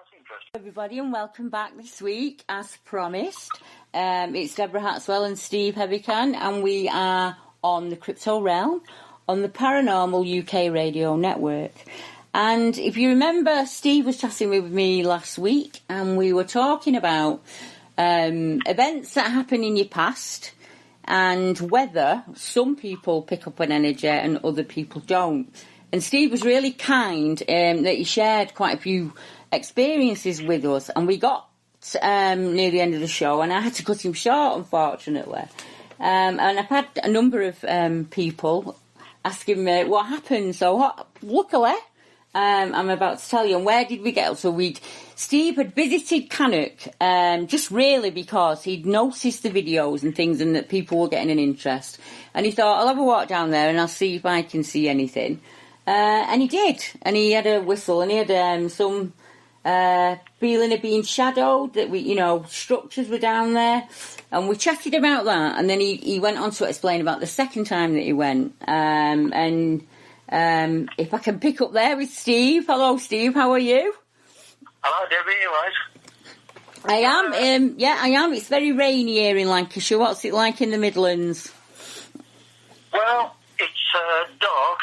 that's interesting. Everybody, and welcome back this week, as promised. It's Deborah Hatswell and Steve Havican, and we are on the Crypto Realm on the Paranormal UK Radio Network. And if you remember, Steve was chatting with me last week, and we were talking about events that happen in your past and whether some people pick up an energy and other people don't. And Steve was really kind that he shared quite a few experiences with us, and we got near the end of the show and I had to cut him short, unfortunately. And I've had a number of people asking me what happened. So luckily I'm about to tell you. And where did we get? So Steve had visited Cannock just really because he'd noticed the videos and things and that people were getting an interest, and he thought, I'll have a walk down there and I'll see if I can see anything. And he did, and he had a whistle, and he had some feeling of being shadowed, that structures were down there, and we chatted about that, and then he went on to explain about the second time that he went, and if I can pick up there with Steve. Hello, Steve, how are you? Hello, Debbie, you right? I am, I am. It's very rainy here in Lancashire. What's it like in the Midlands? Well, it's dark.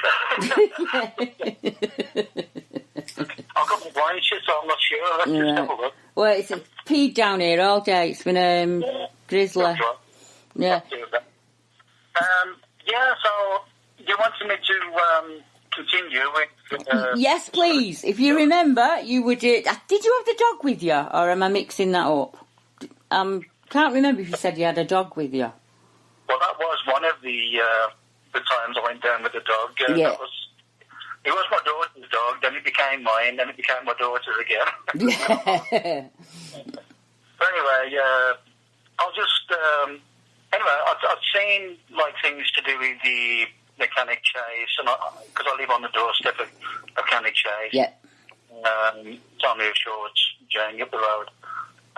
I've got my blind shut, so I'm not sure. Let's just have a look. Well, it's peed down here all day. It's been grizzly. That's right. Yeah. So you wanted me to continue with... yes, please. If you remember, you would... did you have the dog with you, or am I mixing that up? Can't remember if you said you had a dog with you. Well, that was one of the times I went down with the dog. Yeah. It was my daughter's dog, then it became mine, then it became my daughter's again. Yeah. But anyway, I'll just... I've seen things to do with the Cannock Chase, and because I live on the doorstep of Cannock Chase. Yeah. It's only a short journey up the road.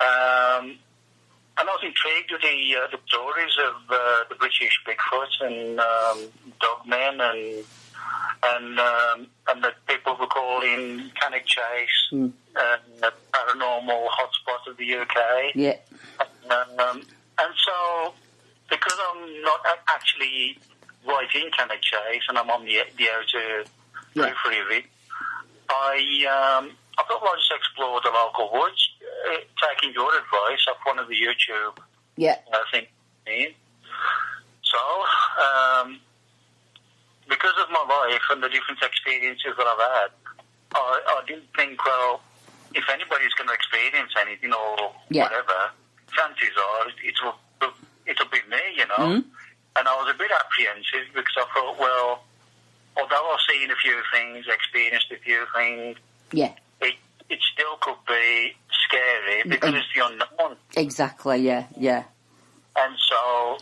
And I was intrigued with the stories of the British Bigfoot and dogmen and the people were calling Cannock Chase the paranormal hotspot of the UK. Yeah. And so, because I'm not actually right in Cannock Chase and I'm on the outer periphery of it, I thought I'd just explore the local woods, taking your advice off one of the YouTube things. So, because of my life and the different experiences that I've had, I didn't think, well, if anybody's going to experience anything or whatever, chances are it'll be me, Mm. And I was a bit apprehensive because I thought, well, although I've seen a few things, experienced a few things, it still could be scary because it's the unknown. Exactly, yeah. And so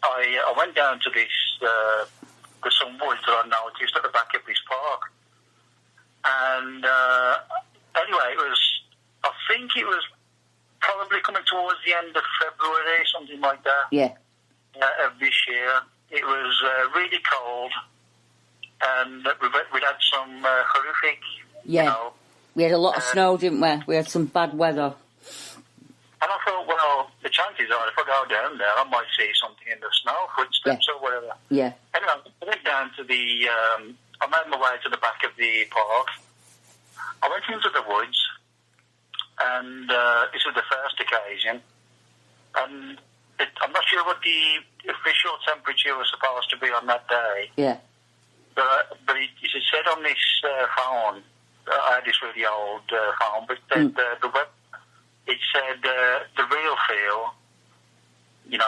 I went down to this, there's some woods that I noticed at the back of this park. And anyway, I think it was probably coming towards the end of February, something like that. Yeah. Of this year. It was really cold, and we'd had some horrific, We had a lot of snow, didn't we? We had some bad weather. And I thought, well, the chances are if I go down there, I might see something in the snow, footsteps or whatever. Yeah. Anyway, I went down to I made my way to the back of the park. I went into the woods, and this was the first occasion, and I'm not sure what the official temperature was supposed to be on that day. Yeah. But it said on this phone, I had this really old phone, but it said the real feel,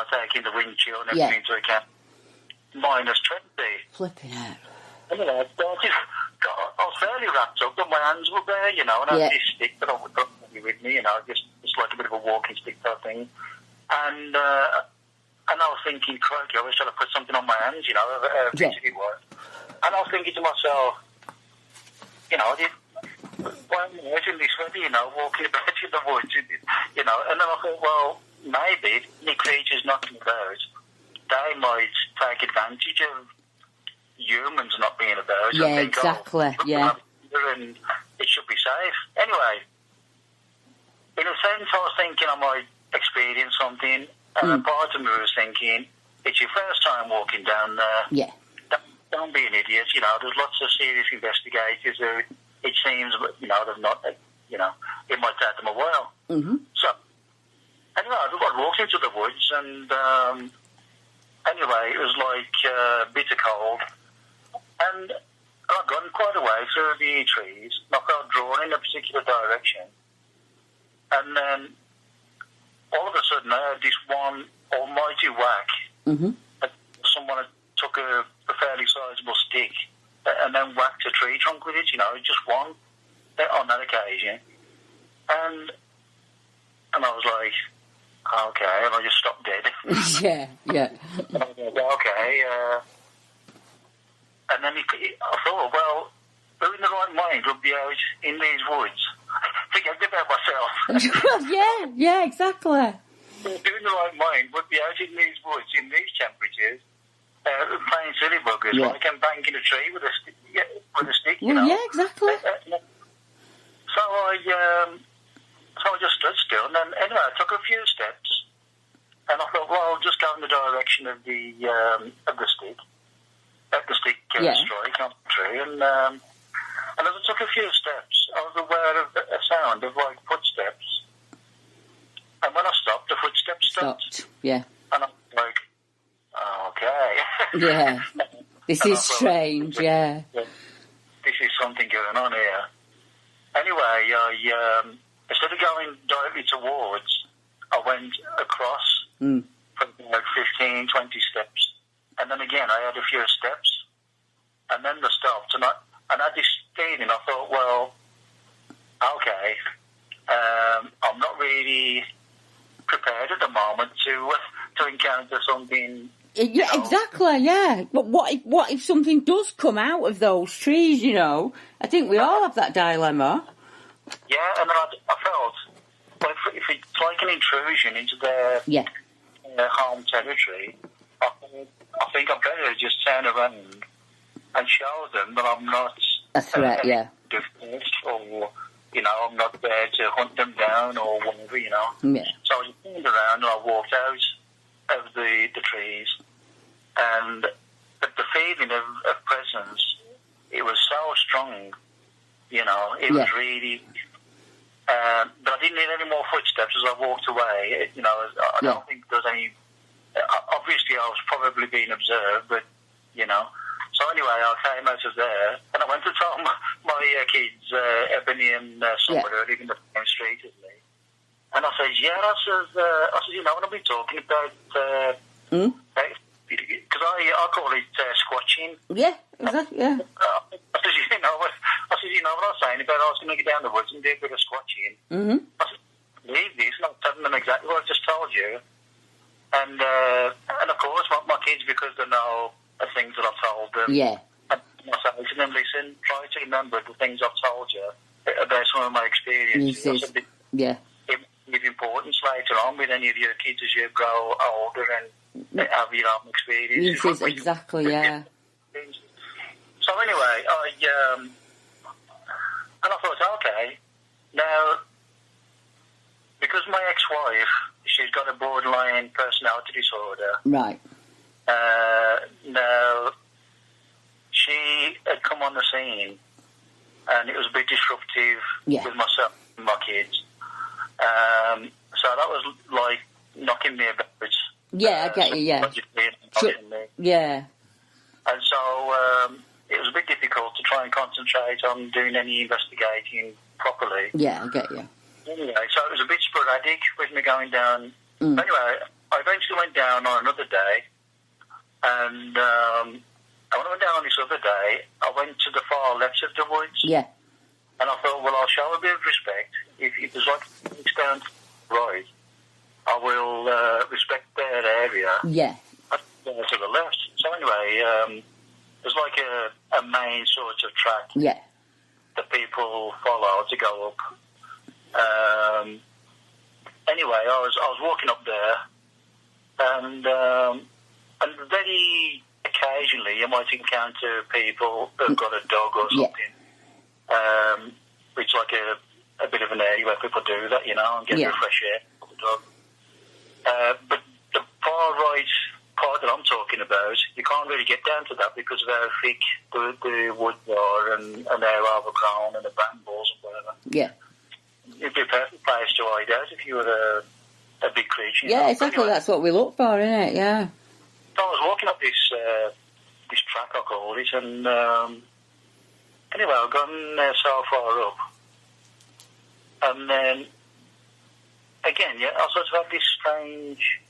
taking the wind chill and everything into account, -20. Flipping out. Anyway, I was fairly wrapped up, but my hands were bare, and I had this stick that I would bring with me, just like a bit of a walking stick type thing. And I was thinking, crikey, I was trying to put something on my hands, how basic it was. And I was thinking to myself, why am I in this weather, walking about in the woods, and then I thought, well, maybe any creatures knocking about, they might take advantage of humans not being about. Yeah, exactly, And it should be safe. Anyway, in a sense, I was thinking I might experience something, and a part of me was thinking, it's your first time walking down there. Yeah. Don't be an idiot. You know, there's lots of serious investigators who, it seems, you know, they've not, you know, it might take them a while. Mm-hmm. So, anyway, I walked into the woods, and anyway, it was like bitter cold, and I'd gone quite a way through the trees, and I felt drawn in a particular direction, and then all of a sudden I heard this one almighty whack. Mm-hmm. Someone had took a fairly sizable stick and then whacked a tree trunk with it, you know, just one on that occasion. And I was like, okay, and I just stopped dead. Yeah. And I was like, okay. And then I thought, well, who in the right mind would be out in these woods? Forget about myself. yeah, exactly. Who in the right mind would be out in these woods in these temperatures, playing silly buggers, like and banging a tree with a stick, you know. Yeah, exactly. So I just stood still, and then anyway, I took a few steps, and I thought, well, I'll just go in the direction of the stick, strike on the tree, and as I took a few steps, I was aware of a sound of like footsteps, and when I stopped, the footsteps stopped. Yeah. And I was like, okay. Yeah. This is strange, yeah. This is something going on here. Anyway, I instead of going directly towards, I went across for like 15, 20 steps. And then again, I had a few steps. And then they stopped. And I had this feeling, I thought, well, okay, I'm not really prepared at the moment to encounter something. Yeah, exactly, yeah. But what if something does come out of those trees, you know? I think we all have that dilemma. Yeah, and then I felt, well, if it's like an intrusion into their home territory, I think I'd better just turn around and show them that I'm not a threat, or, you know, I'm not there to hunt them down or whatever, you know. Yeah. So I just turned around and I walked out of the trees, and the feeling of presence, it was so strong, you know, it was really... but I didn't hear any more footsteps as I walked away. You know, I don't think there was any... Obviously, I was probably being observed, but, you know... So anyway, I came out of there, and I went to tell my kids, Ebony and somebody who live in the same street as me. And I said, I said, you know what I've been talking about? Because I call it squatching. Yeah, exactly, yeah. I said, you know what I was saying about I was going to get down the woods and do a bit of squatching. Mm-hmm. I said, leave this, and I'm telling them exactly what I just told you. And of course, my kids, because they know the things that I've told them. Yeah. And I say to them, listen, try to remember the things I've told you about some of my experiences. Yeah. It will give importance later on with any of your kids as you grow older and have your own experiences. Yes, exactly, yeah. So anyway, I thought, okay, now, because my ex-wife, she's got a borderline personality disorder. Right. Now, she had come on the scene, and it was a bit disruptive with myself and my kids. So that was like knocking me about. Yeah, I get you, yeah. Yeah. And so it was a bit difficult to try and concentrate on doing any investigating properly. Yeah, I get you. Anyway, so it was a bit sporadic with me going down. Anyway, I eventually went down on another day, and when I went down on this other day, I went to the far left of the woods. Yeah. And I thought, well, I'll show a bit of respect. If there's like things down to the right, I will respect their area. Yeah. To the left. So anyway, there's like a main sort of track. Yeah. That people follow to go up. Anyway, I was walking up there, and very occasionally you might encounter people who've got a dog or something. It's like a a bit of an area where people do that, you know, and get a bit of fresh air for the dog. But the far right part that I'm talking about, you can't really get down to that because of how thick the woods are and how overgrown and the brambles and whatever. Yeah. It'd be a perfect place to hide out if you were a big creature. Yeah, exactly. Anyway, that's what we look for, isn't it? Yeah. So I was walking up this track, I call it, and anyway, I've gone so far up, and then again, yeah, I sort of had this strange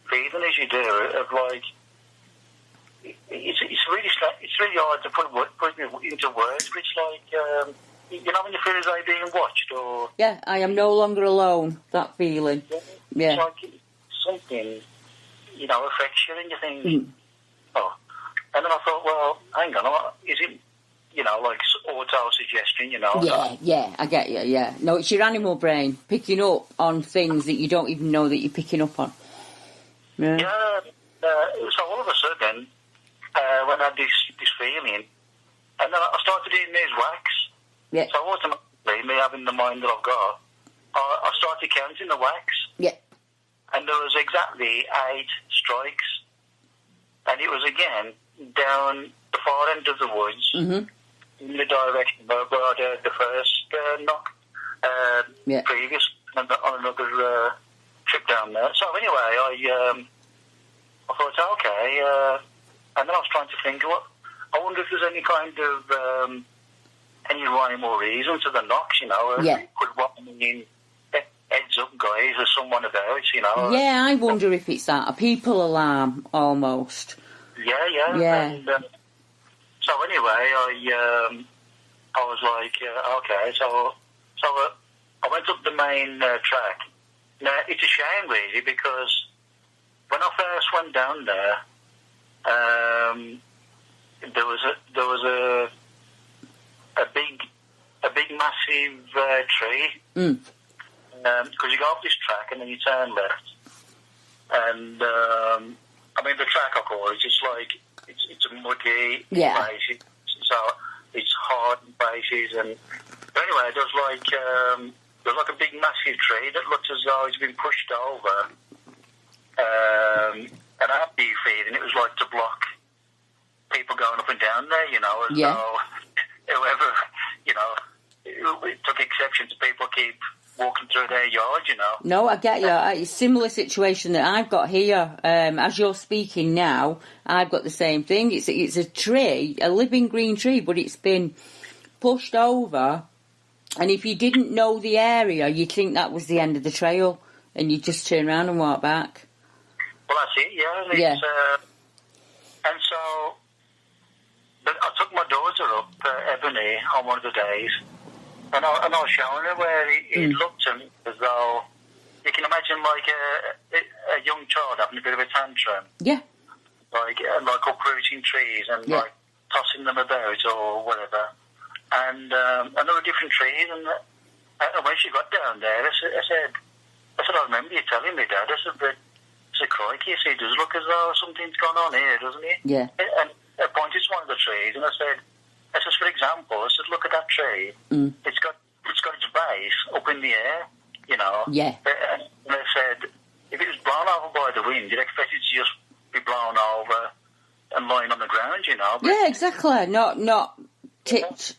feeling as you do of like it's really hard to put into words, but it's like you know when you feel as though you're being watched, or I am no longer alone. That feeling, it's like something, you know, affects you, and you think, oh. And then I thought, well, hang on, is it, you know, like auto-suggestion, you know? Yeah, I get you, yeah. No, it's your animal brain picking up on things that you don't even know that you're picking up on. Yeah. So all of a sudden, when I had this feeling, and then I started eating these whacks. Yeah. So automatically, me having the mind that I've got, I started counting the whacks. Yeah. And there was exactly 8 strikes. And it was, again, down the far end of the woods, in the direction where I heard the first knock previous on another trip down there. So anyway, I thought, okay, and then I was trying to think, I wonder if there's any kind of any rhyme or reason to the knocks, you know? Could what mean heads up, guys, there's someone about, you know? Yeah, I wonder if it's that, a people alarm, almost. Yeah. And, so anyway, I was like, okay, so I went up the main track. Now, it's a shame, really, because when I first went down there, there was a big massive tree. Because you go up this track and then you turn left, and I mean the track I call it, it's like it's a muddy place, so it's hard in places, and but anyway there's like a big massive tree that looks as though it's been pushed over, and I had the feeling it was like to block people going up and down there, you know, as though whoever, you know, it took exception to people keep walking through their yard, you know. No, I get you. It's a similar situation that I've got here. As you're speaking now, I've got the same thing. It's a tree, a living green tree, but it's been pushed over, and if you didn't know the area, you'd think that was the end of the trail, and you'd just turn around and walk back. Well, that's it, yeah. And so, but I took my daughter up, Ebony, on one of the days, and I was showing her where it looked to me as though you can imagine like a young child having a bit of a tantrum. Yeah. Like uprooting trees and like tossing them about or whatever. And there were different trees, and when she got down there, I said, I remember you telling me, Dad. I said, but crikey, it does look as though something's gone on here, doesn't it? Yeah. And I pointed to one of the trees, and I said, for example, look at that tree. It's got its base up in the air, you know. Yeah. And I said, if it was blown over by the wind, you'd expect it to just be blown over and lying on the ground, you know. But yeah, exactly. Not tipped.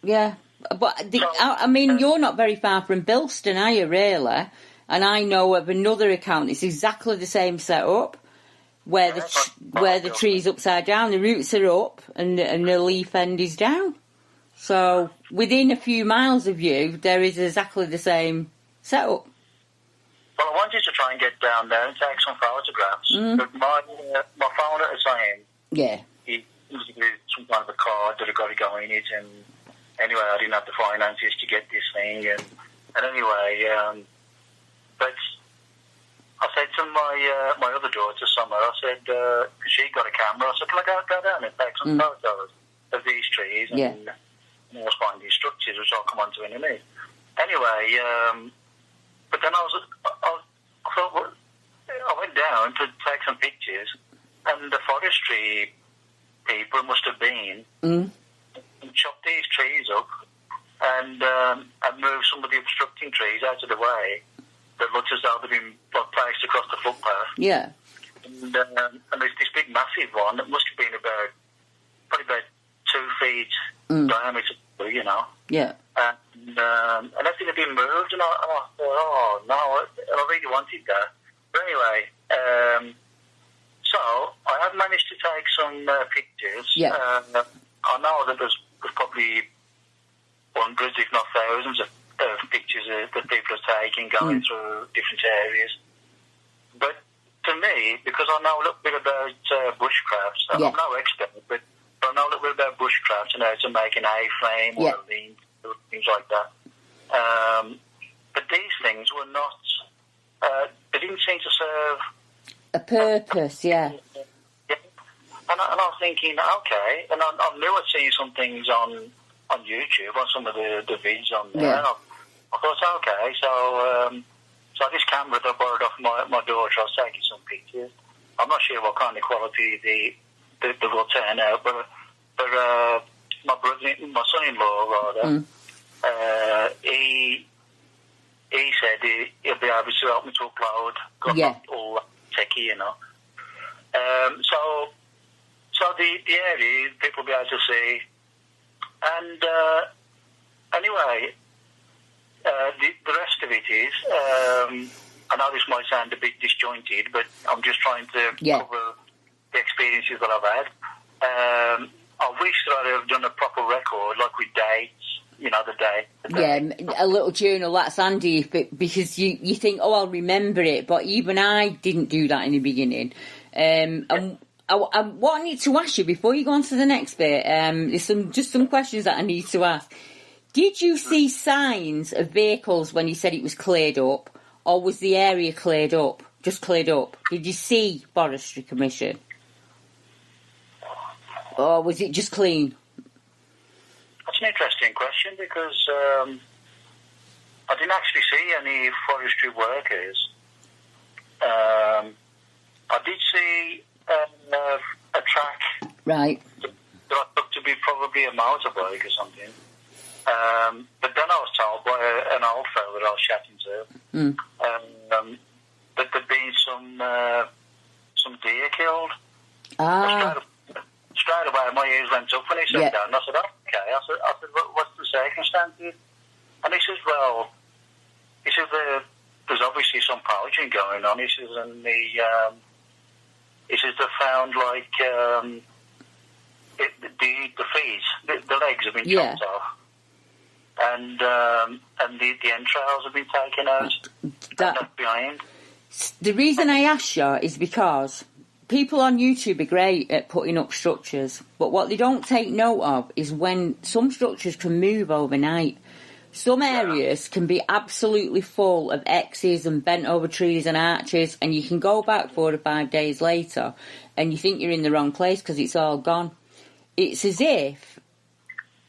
Yeah. But I mean, you're not very far from Bilston, are you, really? And I know of another account. It's exactly the same setup, where the tree's upside down, the roots are up, and the leaf end is down. So within a few miles of you, there is exactly the same setup. Well, I wanted to try and get down there and take some photographs, but my phone at the time, it was some kind of a card that had got to go in it, and anyway, I didn't have the finances to get this thing, and anyway, but I said to my other daughter, Summer, I said, because she got a camera, I said, can I go down and take some photos of these trees and almost find these structures, which I'll come on to in a minute. Anyway, but then I thought, well, I went down to take some pictures, and the forestry people must have been and chopped these trees up and moved some of the obstructing trees out of the way that looked as though they'd been placed across the footpath. Yeah. And there's this big, massive one that must have been probably about 2 feet diameter, you know. Yeah. And everything had been moved, and I thought, oh, no, I really wanted that. But anyway, so I have managed to take some pictures. Yeah. I know that there's probably hundreds, if not thousands, of pictures that people are taking going through different areas. But to me, because I know a little bit about bushcraft, I'm no expert, but I know a little bit about bushcraft and how to make an A-frame or a lean, things like that. But these things were not, they didn't seem to serve a purpose, yeah. And I was thinking, okay, and I knew I'd seen some things on YouTube, on some of the vids on there, and I thought, okay, so this camera that I borrowed off my daughter, I was taking some pictures. I'm not sure what kind of quality they will turn out, but my son-in-law, rather, he said he'll be able to help me to upload, got all techie, you know. So the area, people will be able to see. And anyway, the rest of it is, I know this might sound a bit disjointed, but I'm just trying to cover the experiences that I've had. I wish that I'd have done a proper record, like with dates, you know, the day. Yeah, a little journal, that's handy, because you think, oh, I'll remember it, but even I didn't do that in the beginning. And what I need to ask you before you go on to the next bit, there's some questions that I need to ask. Did you see signs of vehicles when you said it was cleared up, or was the area cleared up, just cleared up? Did you see Forestry Commission? Or was it just clean? That's an interesting question, because I didn't actually see any forestry workers. I did see a track, right, that I took to be probably a motorbike or something. But then I was told by an old fellow that I was chatting to that there'd been some deer killed. Straight away, my ears went up when he said that, and I said, okay. I said, what's the circumstances? And he says, well, there's obviously some poaching going on. He says, and he says they found like the feet, the legs have been chopped off, and the entrails have been taken out and left behind. The reason I asked you is because people on YouTube are great at putting up structures, but what they don't take note of is when some structures can move overnight. Some areas can be absolutely full of X's and bent over trees and arches, and you can go back 4 to 5 days later and you think you're in the wrong place because it's all gone. It's as if,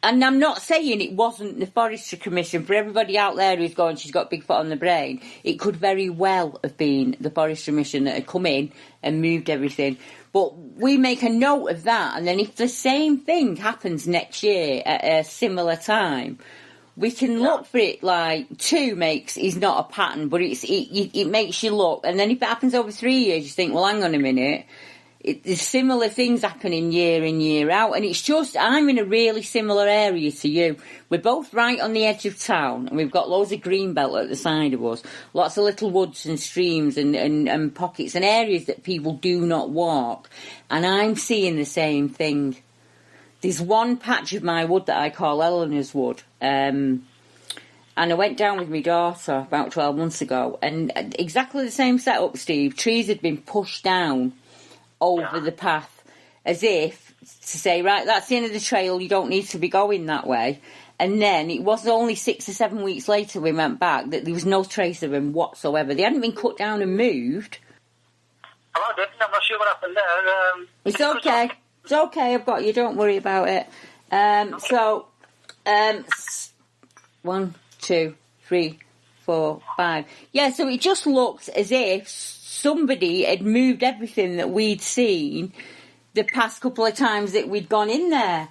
and I'm not saying it wasn't the Forestry Commission, for everybody out there who's going, she's got Bigfoot on the brain, it could very well have been the Forestry Commission that had come in and moved everything. But we make a note of that, and then if the same thing happens next year at a similar time, we can look for it like 2 is not a pattern, but it makes you look. And then if it happens over 3 years, you think, well, hang on a minute. There's similar things happening year in, year out. And it's just, I'm in a really similar area to you. We're both right on the edge of town, and we've got loads of green belt at the side of us. Lots of little woods and streams and pockets and areas that people do not walk. And I'm seeing the same thing. There's one patch of my wood that I call Eleanor's Wood. And I went down with my daughter about 12 months ago, and exactly the same setup, Steve. Trees had been pushed down over the path as if to say, right, that's the end of the trail, you don't need to be going that way. And then it was only 6 or 7 weeks later we went back that there was no trace of them whatsoever. They hadn't been cut down and moved. Oh, I'm not sure what happened there. It's okay. It's okay, I've got you, don't worry about it. 1, 2, 3, 4, 5. Yeah, so it just looked as if somebody had moved everything that we'd seen the past couple of times that we'd gone in there.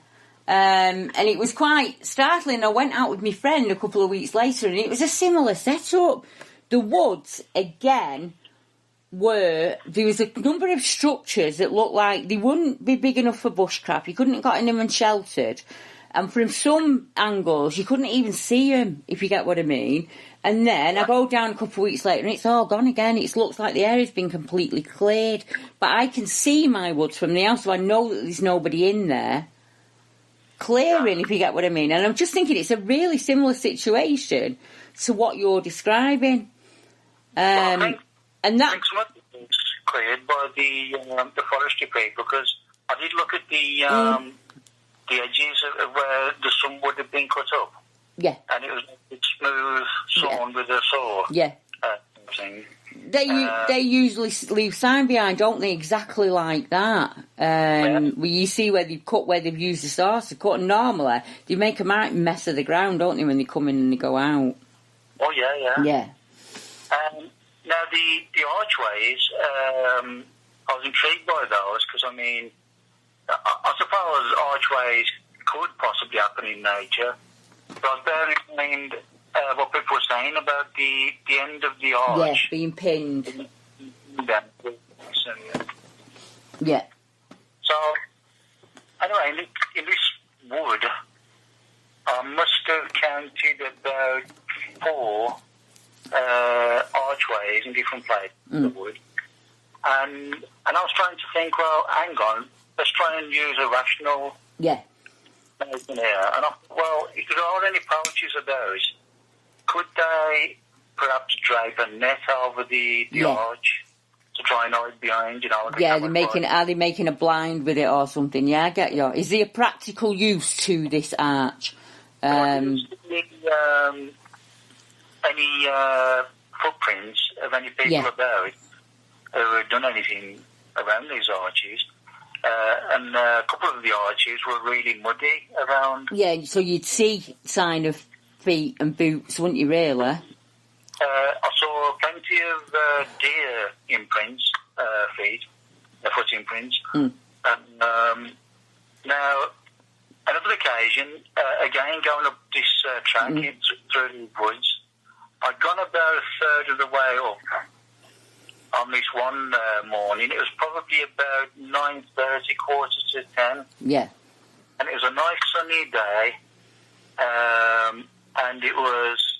And it was quite startling. I went out with my friend a couple of weeks later, and it was a similar setup. The woods, again, there was a number of structures that looked like they wouldn't be big enough for bushcraft. You couldn't have got in them and sheltered. And from some angles, you couldn't even see them, if you get what I mean. And then I go down a couple of weeks later and it's all gone again. It looks like the area's been completely cleared. But I can see my woods from the house, so I know that there's nobody in there clearing, if you get what I mean. And I'm just thinking it's a really similar situation to what you're describing. I think some of it's cleared by the forestry people, because I did look at the edges of where the sun would have been cut up. Yeah. And it was smooth sawn with a saw. Yeah. Thing. They usually leave sign behind, don't they? Exactly like that. Where you see where they've cut, where they've used the saw to cut. And normally, they make a right mess of the ground, don't they, when they come in and they go out? Oh, yeah. Yeah. Now, the archways, I was intrigued by those, because, I mean, I suppose archways could possibly happen in nature, but I was bearing in mind what people were saying about the end of the arch. Yeah, being pinned. Yeah. So, anyway, in this wood, I must have counted about 4 archways in different places of the wood. And I was trying to think, well, hang on, let's try and use a rational notion here. And I thought, well, if there are any pouches of those, could they perhaps drape a net over the arch to try and hide behind, are they making a blind with it or something? Yeah, I get you. Is there a practical use to this arch? Any footprints of any people about who have done anything around these arches? And a couple of the arches were really muddy around. Yeah, so you'd see sign of feet and boots, wouldn't you, really? I saw plenty of deer imprints, foot imprints. And now, another occasion, again going up this track through the woods, I'd gone about a third of the way up on this one morning. It was probably about 9:30, 9:45. Yeah. And it was a nice sunny day, and it was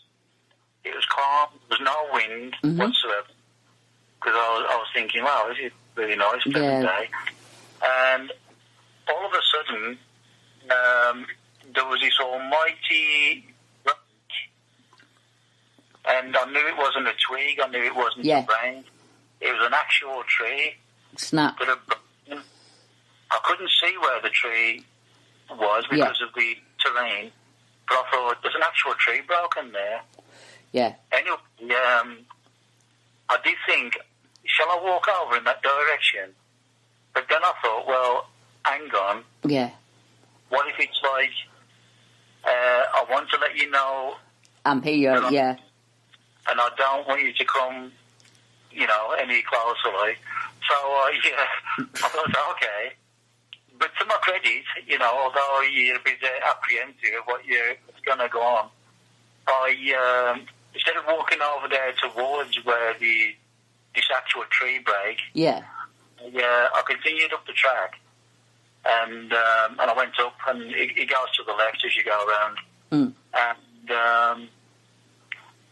calm. There was no wind whatsoever. Because I was thinking, wow, this is really nice, pleasant day. And all of a sudden, there was this almighty branch, and I knew it wasn't a twig. I knew it wasn't a branch. It was an actual tree. Snap. I couldn't see where the tree was because of the terrain, but I thought there's an actual tree broken there. Yeah. Anyway, I did think, shall I walk over in that direction? But then I thought, well, hang on. Yeah. What if it's like, I want to let you know I'm here, and I don't want you to come, any closer, like. So, I thought, okay. But to my credit, although you're a bit apprehensive of what's going to go on, I, instead of walking over there towards where this actual tree break, I continued up the track, and I went up, and it goes to the left as you go around. And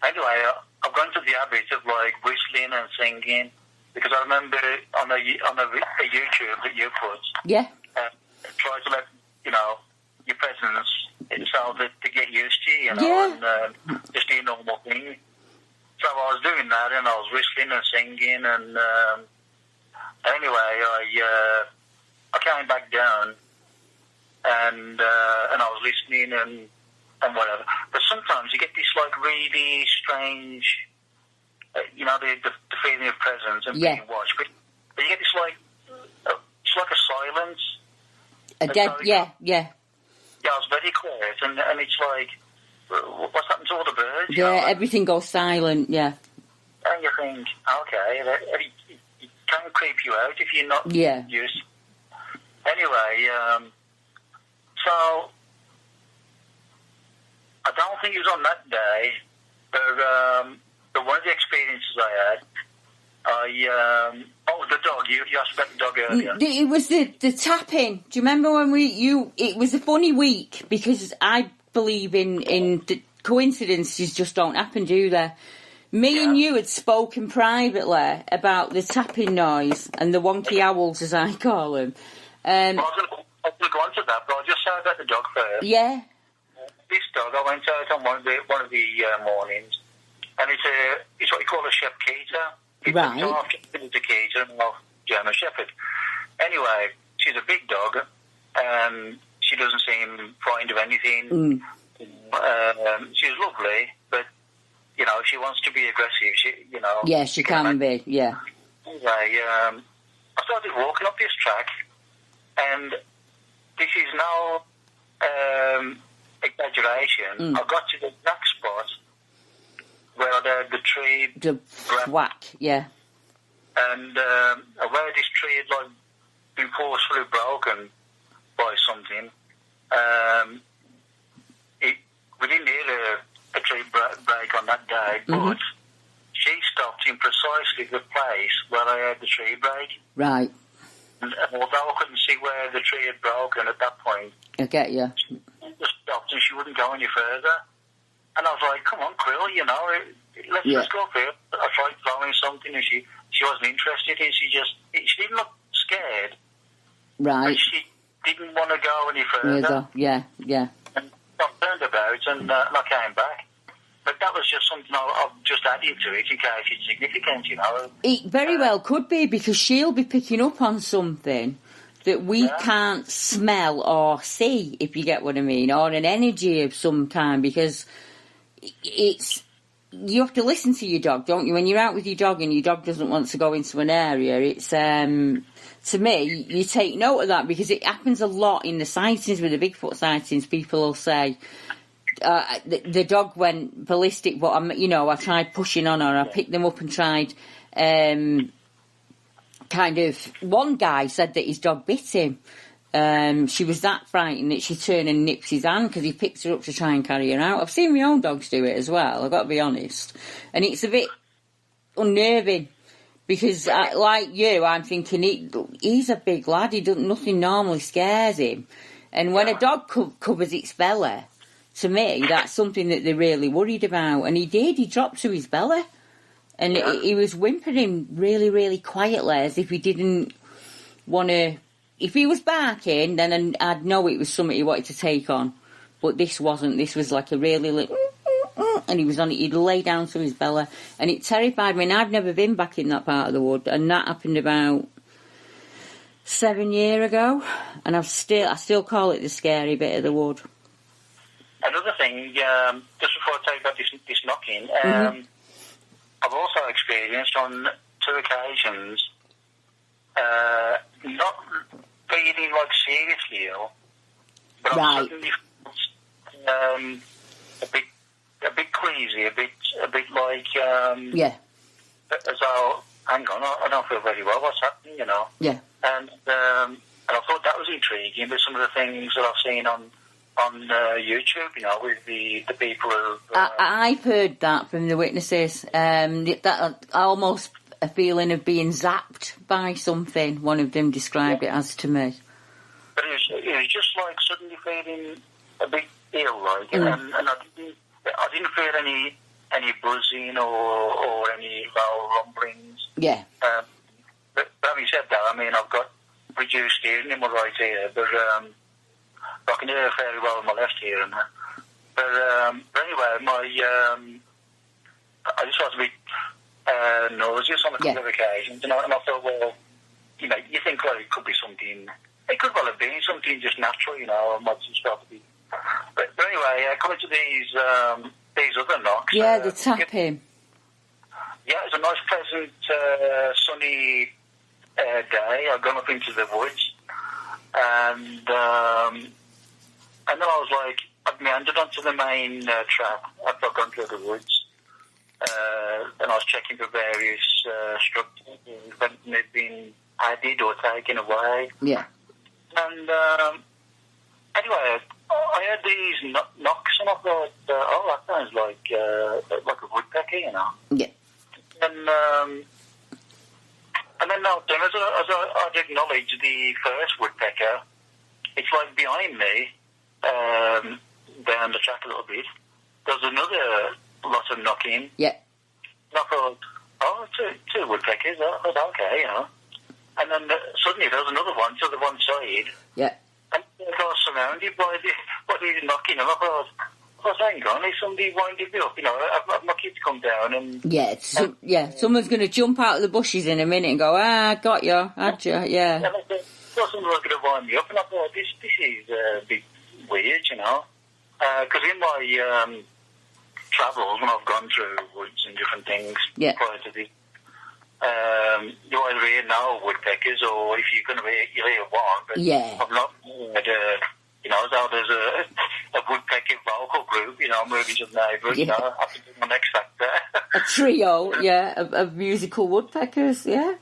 anyway, I've gone to the habit of like whistling and singing, because I remember on a YouTube that you put, try to let your presence so that to get used to, and just do a normal thing. So I was doing that, and I was whistling and singing, and anyway, I came back down, and I was listening and whatever. But sometimes you get this like really strange, the feeling of presence and being watched. But you get this like it's like a silence. Yeah, I was very quiet, and it's like, what's happened to all the birds? Yeah, everything goes silent. Yeah. And you think, okay, it can creep you out if you're not used. Anyway, So, I don't think it was on that day, but one of the experiences I had, the dog. You asked about the dog earlier. It was the tapping. Do you remember when it was a funny week, because I believe in the coincidences just don't happen, do they? Me and you had spoken privately about the tapping noise and the wonky owls, as I call them. I was going to go on to that, but I'll just say about the dog first. Yeah. This dog, I went out on one of the mornings, and it's what you call a Shepketer. Right. It's a Keter and a German Shepherd. Anyway, she's a big dog. She doesn't seem frightened of anything. She's lovely, but she wants to be aggressive. Yeah, she can be. Yeah. Anyway, I started walking up this track, and this is no exaggeration. I got to the exact spot where I'd heard the tree... The whack, yeah. And where this tree had been forcefully broken by something, we didn't hear a tree break on that day, but she stopped in precisely the place where I heard the tree break. Right. And although I couldn't see where the tree had broken at that point, I get you. She just stopped and she wouldn't go any further. And I was like, come on, Quill, let's go up here. I tried throwing something and she wasn't interested. She didn't look scared. Right. But she didn't want to go any further. Yeah. And I turned about and I came back. But that was just something I've just added to it in case it's significant, It very well could be, because she'll be picking up on something that we can't smell or see, if you get what I mean, or an energy of some kind, because you have to listen to your dog, don't you? When you're out with your dog and your dog doesn't want to go into an area, it's, to me, you take note of that, because it happens a lot in the sightings, with the Bigfoot sightings. People will say, the dog went ballistic, but I tried pushing on her. I picked them up and tried, one guy said that his dog bit him. She was that frightened that she turned and nipped his hand because he picked her up to try and carry her out. I've seen my own dogs do it as well, I've got to be honest. And it's a bit unnerving, because like you, I'm thinking he's a big lad, nothing normally scares him. And when a dog covers its belly, to me, that's something that they're really worried about. And he dropped to his belly. And he was whimpering really, really quietly, as if he didn't want to... If he was barking, then I'd know it was something he wanted to take on. But this wasn't. This was like a really... and he'd lay down to his belly. And it terrified me. And I've never been back in that part of the wood. And that happened about 7 years ago. And I still call it the scary bit of the wood. Another thing, just before I tell you about this knocking, I've also experienced on 2 occasions not feeling like seriously ill, but I'm suddenly a bit queasy, a bit like as though, hang on, I don't feel very well. What's happening? Yeah. And I thought that was intriguing. But some of the things that I've seen on YouTube, with the people who... I've heard that from the witnesses, that almost a feeling of being zapped by something, one of them described it as to me. But it was just like suddenly feeling a bit ill, and I didn't feel any buzzing or any low rumblings. Yeah. But having said that, I've got reduced hearing in my right ear, but... I can hear fairly well in my left ear and that. But anyway, I just felt a bit nauseous on a couple of occasions, and I thought, well, you think, well, it could be something, it could well have been something just natural, I might just felt a bit. But anyway, coming to these other knocks. Yeah, the tapping. Yeah, it was a nice, pleasant, sunny day. I'd gone up into the woods, and then I was like, I'd meandered onto the main track. I'd gone through the woods, and I was checking for various structures that had been added or taken away. Yeah. And anyway, I had these knocks, and I thought, that sounds like a woodpecker, you know. Yeah. And then now, as I'd acknowledge the first woodpecker, it's like behind me, down the track a little bit, there's another lot of knocking. Yeah. And I thought, two woodpeckers, I thought, okay, you know. And then suddenly there's another one to the one side. Yeah. And I was surrounded by these knocking, and I thought, hang on, is somebody winding me up? You know, have my kids come down and... Yeah, someone's going to jump out of the bushes in a minute and go, got you, had you, yeah. And I thought someone was going to wind me up, and I thought, this is a bit weird, you know. Because in my travels, when I've gone through woods and different things prior to this, you either hear no woodpeckers, or if you're going to hear, you hear one. But I've not heard, you know, so there's a woodpecker vocal group, you know, movies of neighbours, you know, I think it's my next factor. A trio, of musical woodpeckers, yeah.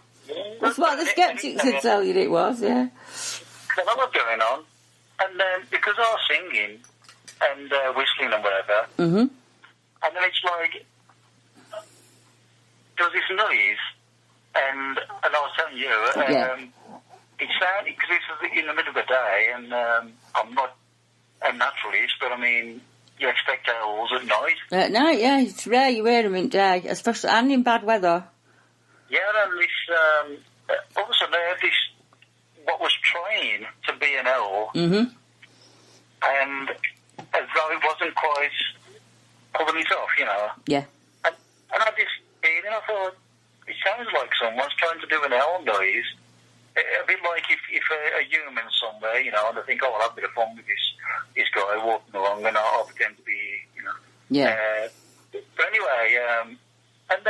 That's what the skeptics would tell you it was, yeah. So that was going on, and because I was singing and whistling and whatever, and then it's like, there was this noise, and I was telling you, it sounded, because this was in the middle of the day, and I'm not a naturalist, but I mean, you expect owls at night. At night, yeah, it's rare you hear them in day, especially, and in bad weather. Yeah, and this, all of a sudden I heard this, what was trying to be an owl, and as though it wasn't quite pulling it off, you know. Yeah. And I had this feeling, I thought, it sounds like someone's trying to do an owl noise. A bit like if a human somewhere, you know, and I think, I'll have a bit of fun with this guy walking along, and I'll pretend to be, you know. Yeah. But anyway, and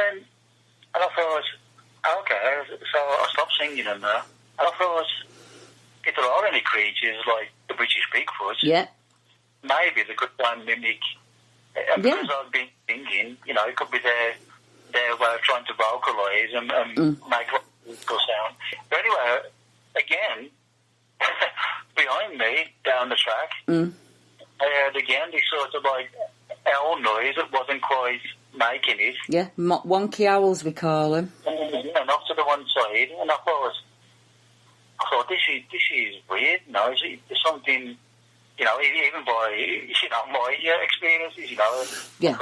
I thought, okay, so I stopped singing and I thought, if there are any creatures like the British Bigfoot, maybe they could try and mimic, and because I've been singing, you know, it could be their way of trying to vocalise and make a musical sound. But anyway, again, behind me, down the track, I heard again this sort of like owl noise that wasn't quite making it. Yeah, wonky owls we call them. And off to the one side, and I thought this is weird. No, it's something, you know, even by, you know, my experiences, you know. Yeah. I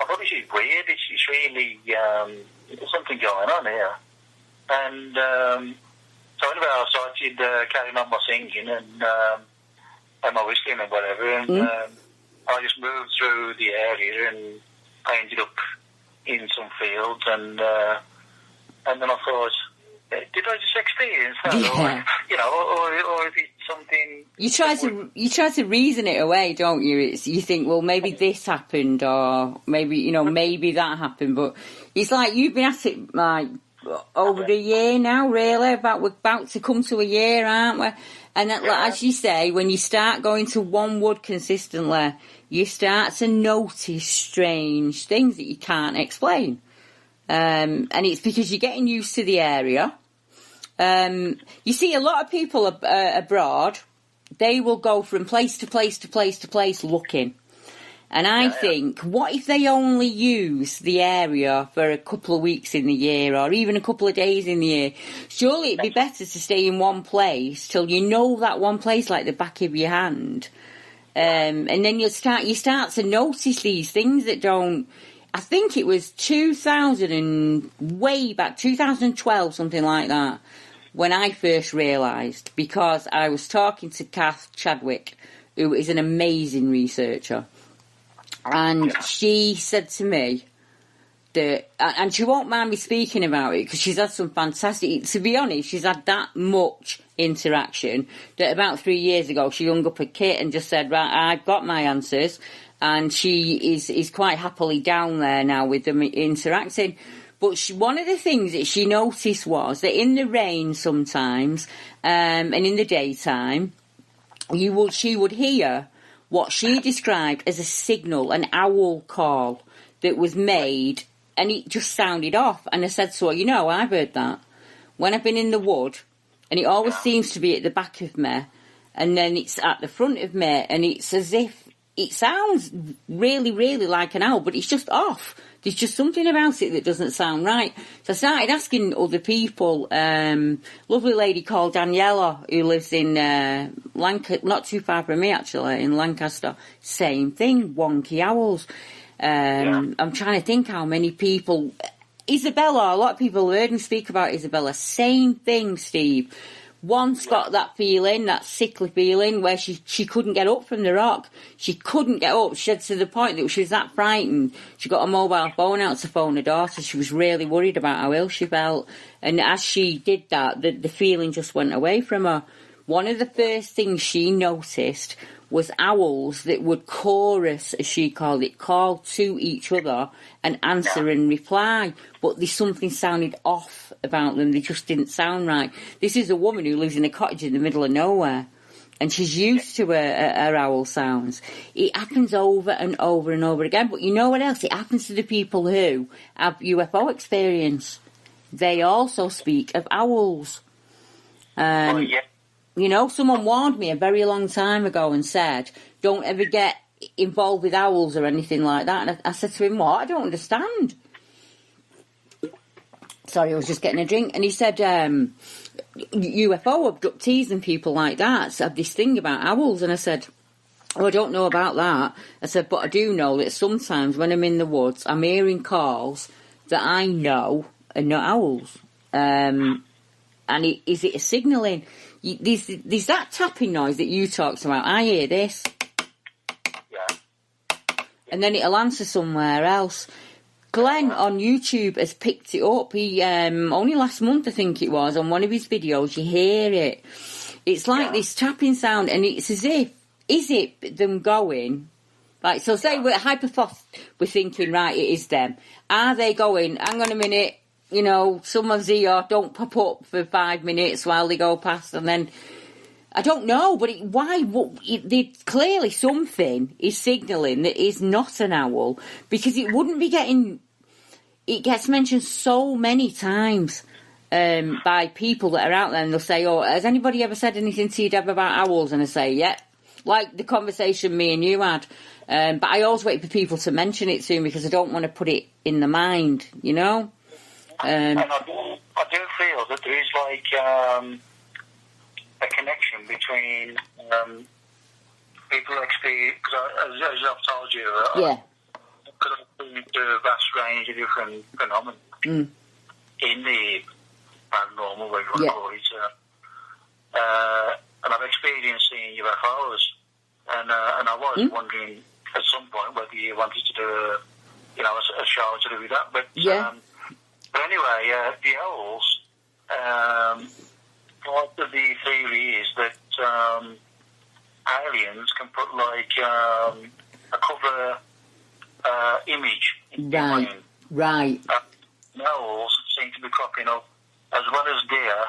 thought this is weird. It's really there's something going on here. And so anyway, I started carrying on my singing and my whistling and whatever, and I just moved through the area, and I ended up in some fields, and then I thought, did I just experience that, or, you know, or is it something? You try to reason it away, don't you? You think, well, maybe this happened, or maybe, you know, maybe that happened, but it's like you've been at it like over a year now, really. We're about to come to a year, aren't we? And as you say, when you start going to one wood consistently, you start to notice strange things that you can't explain. And it's because you're getting used to the area. You see a lot of people abroad, they will go from place to place to place to place looking. And I think, what if they only use the area for a couple of weeks in the year, or even a couple of days in the year? Surely it'd be better to stay in one place till you know that one place like the back of your hand. And then you start to notice these things that don't... I think it was 2012, something like that, when I first realised, because I was talking to Kath Chadwick, who is an amazing researcher, and she said to me that, and she won't mind me speaking about it because she's had some fantastic, to be honest, she's had that much interaction that about 3 years ago she hung up a kit and just said, right, I've got my answers. And she is quite happily down there now with them interacting. But one of the things that she noticed was that in the rain sometimes, and in the daytime, she would hear what she described as a signal, an owl call that was made, and it just sounded off. And I said to her, you know, I've heard that when I've been in the wood, and it always seems to be at the back of me. and then it's at the front of me, and it's as if it sounds really, really like an owl, but it's just off. There's just something about it that doesn't sound right. So I started asking other people. Lovely lady called Daniela, who lives in Lancaster, not too far from me actually, in Lancaster. Same thing, wonky owls. I'm trying to think how many people. Isabella, a lot of people heard me speak about Isabella. Same thing, Steve. Once got that feeling, that sickly feeling, where she couldn't get up from the rock. She couldn't get up. She had to the point that she was that frightened. She got a mobile phone out to phone her daughter. She was really worried about how ill she felt. And as she did that, the feeling just went away from her. One of the first things she noticed was owls that would chorus, as she called it, call to each other and answer and reply. But there's something sounded off about them. They just didn't sound right. This is a woman who lives in a cottage in the middle of nowhere, and she's used to her owl sounds. It happens over and over and over again. But you know what else? It happens to the people who have UFO experience. They also speak of owls. You know, someone warned me a very long time ago and said, don't ever get involved with owls or anything like that. And I said to him, what? I don't understand. Sorry, I was just getting a drink. And he said, UFO abductees and people like that have this thing about owls. And I said, oh, I don't know about that. I said, but I do know that sometimes when I'm in the woods, I'm hearing calls that I know are not owls. Is it a signalling? There's that tapping noise that you talked about. I hear this. Yeah. And then it'll answer somewhere else. Glenn on YouTube has picked it up. He only last month, I think it was, on one of his videos, you hear it. It's like this tapping sound, and it's as if, is it them going? Like, so say we're thinking, right, it is them. Are they going, hang on a minute, you know, someone's here, don't pop up for 5 minutes while they go past, and then, I don't know, but clearly something is signalling that is not an owl, because it wouldn't be it gets mentioned so many times by people that are out there, and they'll say, oh, has anybody ever said anything to you, Deb, about owls? And I say, yeah, like the conversation me and you had, but I always wait for people to mention it to me, because I don't want to put it in the mind, you know? And I do feel that there is like a connection between people who experience, because as I've told you, because I've been to a vast range of different phenomena in the paranormal, whatever you want to call it, and I've experienced seeing UFOs, and I was wondering at some point whether you wanted to do a show to do with that, but anyway, the owls, part of the theory is that aliens can put like a cover image in the mind. Right. Owls seem to be cropping up as well as deer.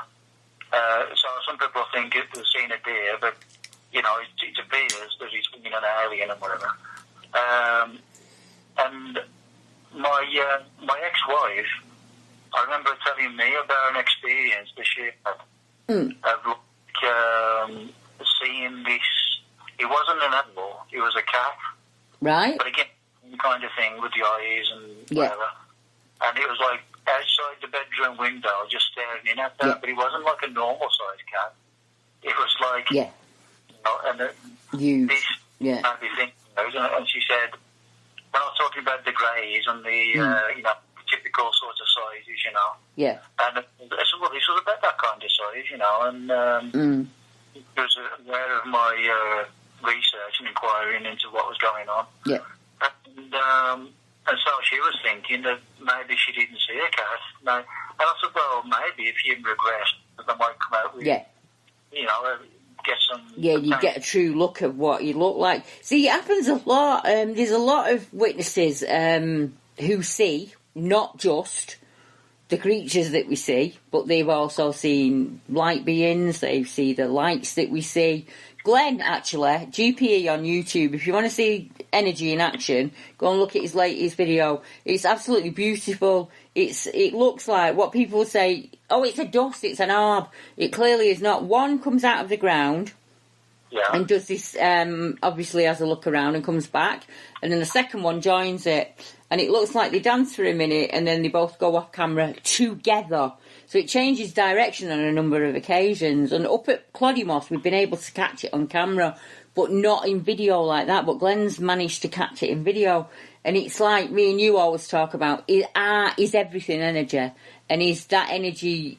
So some people think they've seen a deer, but you know it appears that it's been an alien and whatever. And my ex-wife, I remember telling me about an experience that she had of seeing this. It wasn't an animal; it was a cat. Right. But again, kind of thing with the eyes and whatever. And it was like outside the bedroom window, just staring in at that. But it wasn't like a normal sized cat. It was like, you know, and this kind of thing. And she said, when I was talking about the greys and the you know, typical sort of sizes, you know. Yeah. And I said, well, this was about that kind of size, you know, and she was aware of my research and inquiring into what was going on. Yeah. And so she was thinking that maybe she didn't see a cat. No. And I said, well, maybe if you regress, they might come out with, you know, get some... Yeah, you get a true look at what you look like. See, it happens a lot. There's a lot of witnesses who see not just the creatures that we see, but they've also seen light beings, they see the lights that we see. Glenn, actually, GPE on YouTube, if you want to see energy in action, go and look at his latest video. It's absolutely beautiful. It looks like what people would say, oh, it's a dust, it's an orb. It clearly is not. One comes out of the ground, and does this, obviously has a look around and comes back, and then the second one joins it, and it looks like they dance for a minute, and then they both go off camera together. So it changes direction on a number of occasions, and up at Cloddymoss we've been able to catch it on camera, but not in video like that, but Glenn's managed to catch it in video, and it's like me and you always talk about, is everything energy? And is that energy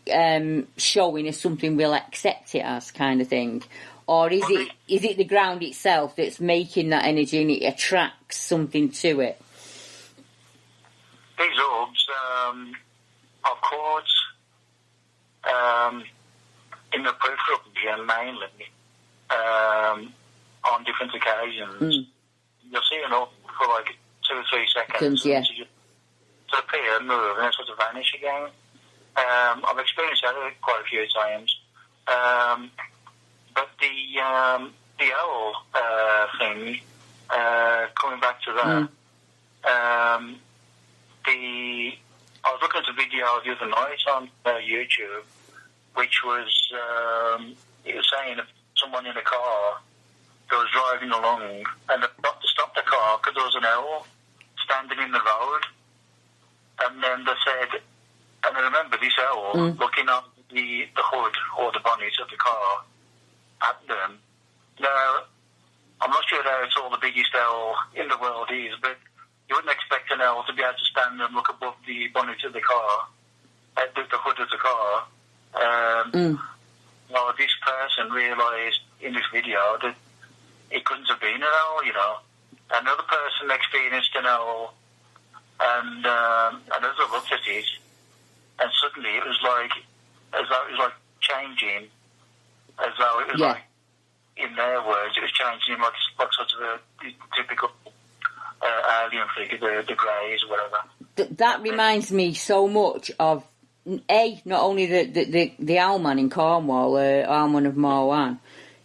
showing as something we'll accept it as, kind of thing? Or is it the ground itself that's making that energy and it attracts something to it? These orbs are caught in the peripheral vision mainly on different occasions. You'll see an orb for like 2 or 3 seconds. Yeah. To appear, move, and then sort of vanish again. I've experienced that quite a few times. But the owl thing, coming back to that, I was looking at a video the other night on YouTube, which was, it was saying that someone in a car that was driving along, and they got to stop the car because there was an owl standing in the road. And then they said, and I remember this owl looking up the hood or the bonnet of the car at them. Now, I'm not sure how tall the biggest owl in the world is, but you wouldn't expect an owl to be able to stand and look above the bonnet of the car, at the hood of the car. Well, this person realised in this video that it couldn't have been an owl, you know. Another person experienced an owl, and as I looked at it, and suddenly it was like, as though it was like changing, as though it was like, in their words, it was changing like sort of a typical alien figure, the greys or whatever. That reminds me so much of, not only the Owlman in Cornwall, Owlman of Morwan.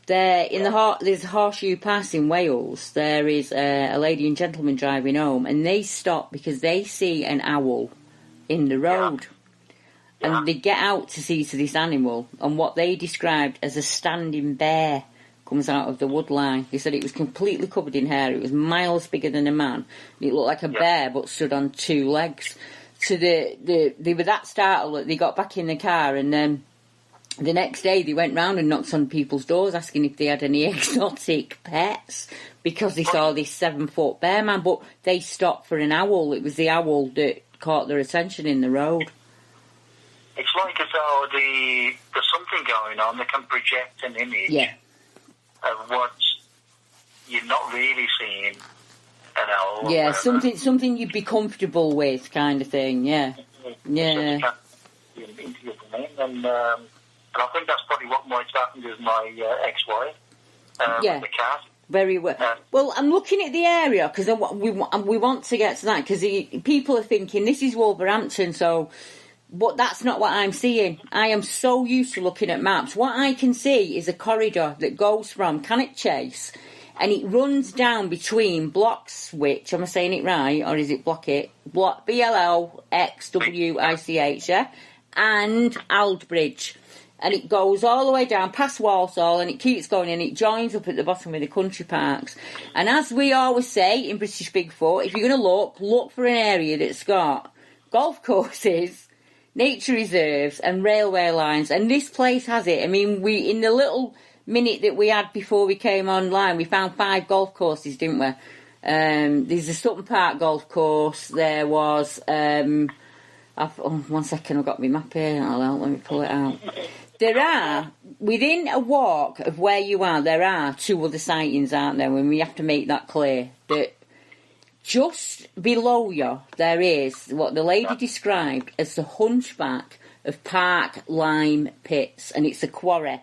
There's a Horseshoe Pass in Wales. There is a lady and gentleman driving home, and they stop because they see an owl in the road. Yeah. And they get out to see to this animal, and what they described as a standing bear comes out of the wood line. They said it was completely covered in hair. It was miles bigger than a man. It looked like a bear, but stood on 2 legs. So they were that startled that they got back in the car, and then the next day they went round and knocked on people's doors asking if they had any exotic pets, because they saw this 7-foot bear man, but they stopped for an owl. It was the owl that caught their attention in the road. It's like as though there's something going on that can project an image of what you're not really seeing an owl. Yeah, something you'd be comfortable with, kind of thing. Yeah. And I think that's probably what might happen with my ex-wife, the cat. Very well. Well, I'm looking at the area because we want to get to that, because people are thinking this is Wolverhampton, but that's not what I'm seeing. I am so used to looking at maps. What I can see is a corridor that goes from Cannock Chase, and it runs down between Bloxwich, am I saying it right, or is it Blockit? BLOXWICH, and Aldbridge. And it goes all the way down past Walsall, and it keeps going, and it joins up at the bottom with the country parks. And as we always say in British Bigfoot, if you're going to look for an area that's got golf courses, nature reserves and railway lines, and this place has it. I mean, in the little minute that we had before we came online, we found 5 golf courses, didn't we? There's a Sutton Park golf course. There was... 1 second, I've got my map here. Let me pull it out. There are, within a walk of where you are, there are 2 other sightings, aren't there? And we have to make that clear. That just below you, there is what the lady described as the hunchback of Park Lime Pits, and it's a quarry.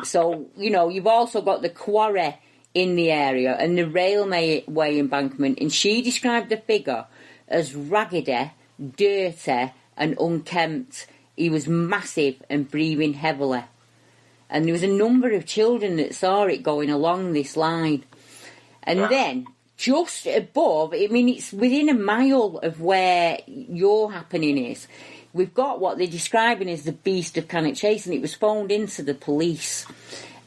So, you've also got the quarry in the area and the railway embankment, and she described the figure as raggedy, dirty and unkempt. He was massive and breathing heavily. And there was a number of children that saw it going along this line. And then, just above, I mean, it's within a mile of where your happening is, we've got what they're describing as the beast of Cannock Chase, and it was phoned into the police.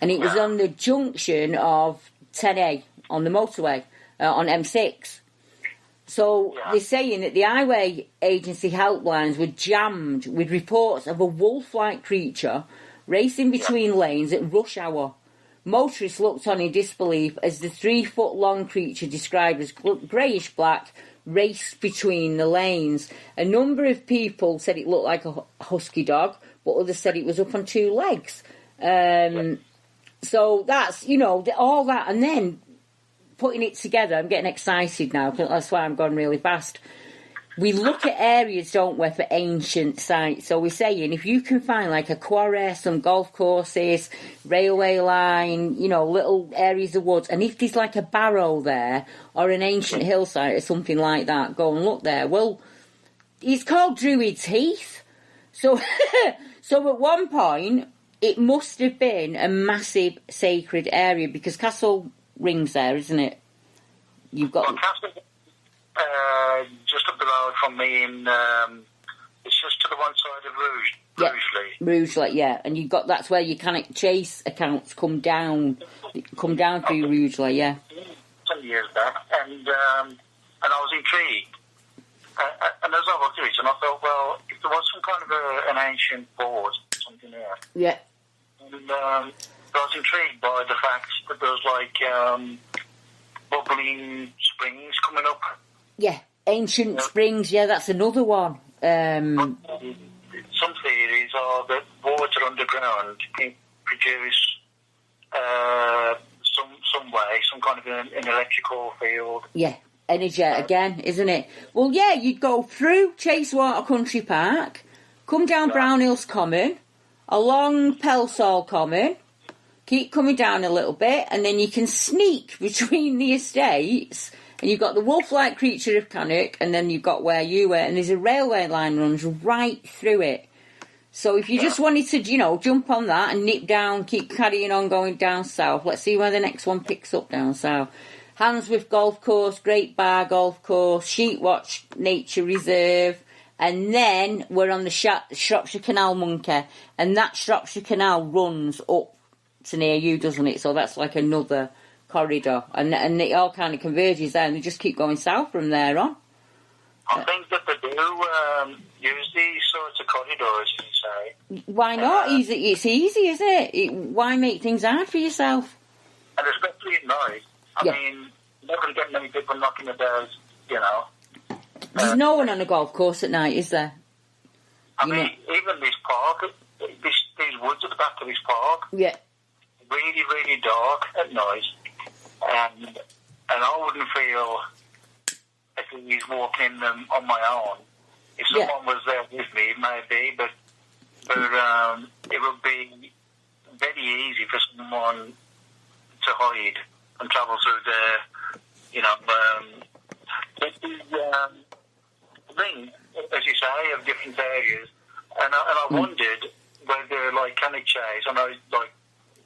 And it was on the junction of 10A on the motorway, on M6. So they're saying that the highway agency helplines were jammed with reports of a wolf-like creature racing between lanes at rush hour. Motorists looked on in disbelief as the 3-foot-long creature, described as greyish-black, raced between the lanes. A number of people said it looked like a husky dog, but others said it was up on 2 legs. So that's, all that, and then putting it together, I'm getting excited now, because that's why I'm going really fast. We look at areas, don't we, for ancient sites. So we're saying if you can find like a quarry, some golf courses, railway line, little areas of woods, and if there's like a barrow there or an ancient hillside or something like that, go and look there. Well, it's called Druid's Heath. So, so at one point, it must have been a massive sacred area because Castle Ring's there, isn't it? You've got... Well, Castle, just up the road from me, it's just to the one side of Rugeley. Rugeley, yeah. And you've got, that's where your Chase accounts come down through Rugeley, yeah. Some years back, and I was intrigued. And as I looked at it, and I thought, well, if there was some kind of an ancient board, something there. Yeah. And I was intrigued by the fact that there was like bubbling springs coming up. Yeah, ancient springs, yeah, that's another one. Some theories are that water underground can produce some way, some kind of an electrical field. Yeah, energy again, isn't it? Well, yeah, you'd go through Chasewater Country Park, come down Brown Hills Common, along Pelsall Common, keep coming down a little bit, and then you can sneak between the estates. And you've got the wolf-like creature of Cannock, and then you've got where you were, and there's a railway line runs right through it. So if you just wanted to, jump on that and nip down, keep carrying on going down south, let's see where the next one picks up down south. Handsworth Golf Course, Great Bar Golf Course, Sheepwatch Nature Reserve, and then we're on the Shropshire Canal Monkey, and that Shropshire Canal runs up to near you, doesn't it? So that's like another corridor, and it all kind of converges there, and they just keep going south from there on. I think that they do use these sorts of corridors, as you say. Why not? It's easy, isn't it? Why make things hard for yourself? And especially at night. I mean, you're not going to get many people knocking about, There's no one on a golf course at night, is there? I mean, even this park, these woods at the back of this park, really, really dark at night. And I wouldn't feel at ease walking in them on my own. If someone was there with me, it may be, but it would be very easy for someone to hide and travel through but the ring, as you say, of different areas, and I wondered whether, like, Cannock Chase, I know, like,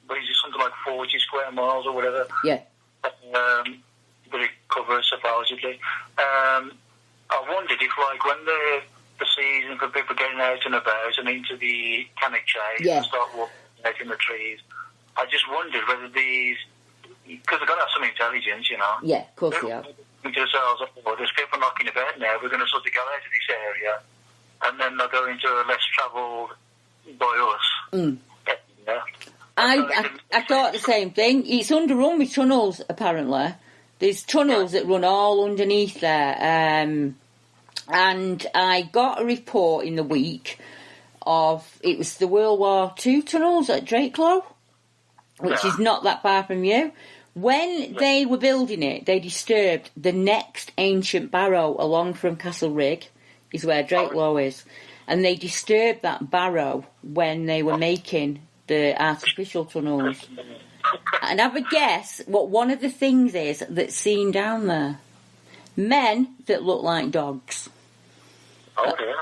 what is it, something like 40 square miles or whatever? Yeah. That it covers, supposedly. I wondered if, like, when the season for people getting out and about and into the Cannock Chase and start walking out in the trees, I just wondered whether these, because they've got to have some intelligence, Yeah, of course they have. We to ourselves, there's people knocking about now, we're going to sort of go out of this area, and then they'll go into a less travelled by us. I thought the same thing. It's underrun with tunnels, apparently. There's tunnels that run all underneath there. And I got a report in the week of, it was the World War II tunnels at Drakelow, which is not that far from you. When they were building it, they disturbed the next ancient barrow along from Castle Rig, is where Drakelow is. And they disturbed that barrow when they were making the artificial tunnels. And have a guess what one of the things is that's seen down there. Men that look like dogs.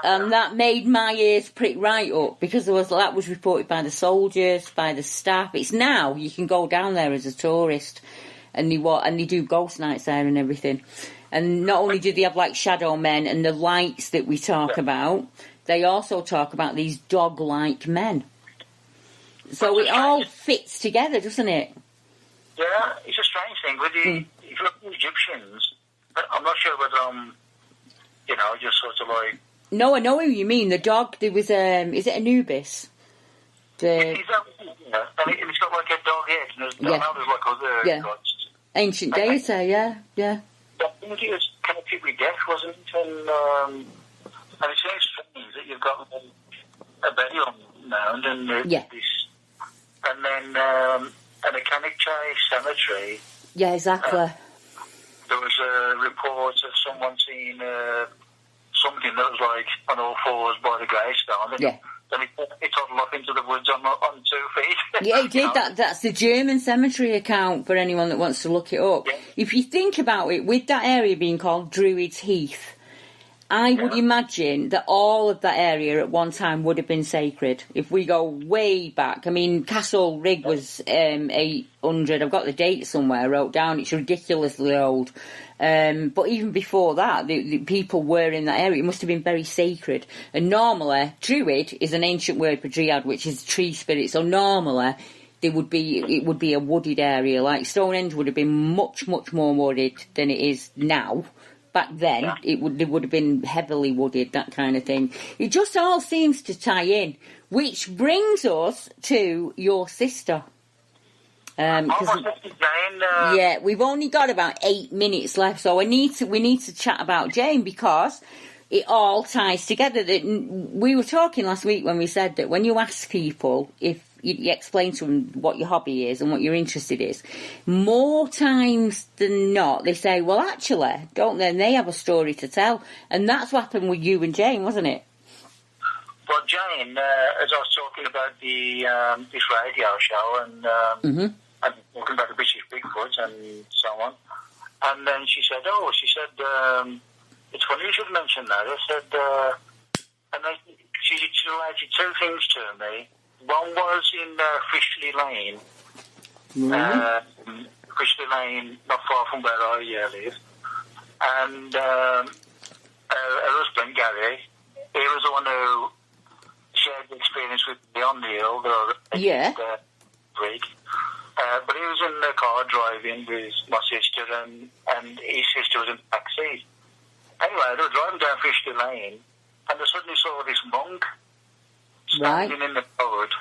And that made my ears prick right up, because that was reported by the soldiers, by the staff. It's now you can go down there as a tourist, and they do ghost nights there and everything. And not only do they have like shadow men and the lights that we talk about, they also talk about these dog-like men. So it all fits together, doesn't it? Yeah, it's a strange thing. With the, if you look at the Egyptians, I'm not sure whether I'm, just sort of like... No, I know who you mean. The dog, there was, is it Anubis? And it's got like a dog head, and there's like other gods. Ancient deity, yeah. I think it was connected with death, wasn't it? And it seems strange that you've got a burial mound and this, and then an Echanic cemetery. Yeah, exactly. There was a report of someone seeing something that was like on all fours by the gravestone. Then he toddled off into the woods on 2 feet. Yeah, he did. That's the German cemetery account for anyone that wants to look it up. Yeah. If you think about it, with that area being called Druids Heath, I would imagine that all of that area at one time would have been sacred. If we go way back, I mean, Castle Rigg was 800. I've got the date somewhere I wrote down. It's ridiculously old. But even before that, the people were in that area. It must have been very sacred. And normally, Druid is an ancient word for Dryad, which is tree spirit. So normally, it would be a wooded area. Like Stonehenge would have been much, much more wooded than it is now. Back then, it would have been heavily wooded, that kind of thing. It just all seems to tie in, which brings us to your sister. Yeah, we've only got about 8 minutes left, so we need to chat about Jane because it all ties together. That we were talking last week when we said that when you ask people if you explain to them what your hobby is and what your interest is, more times than not they say, well, actually, don't they? And they have a story to tell, and that's what happened with you and Jane, wasn't it? Well, Jane, as I was talking about the this radio show and talking about the British Bigfoot and so on, and then she said, it's funny you should mention that. I said, and then she related 2 things to me. One was in Fishley Lane, Fishley Lane, not far from where I live, and her husband Gary, he was the one who shared the experience with me on the hill, the rig. But he was in the car driving with my sister, and his sister was in the back seat. Anyway, they were driving down Fishley Lane, and they suddenly saw this monk standing in the road.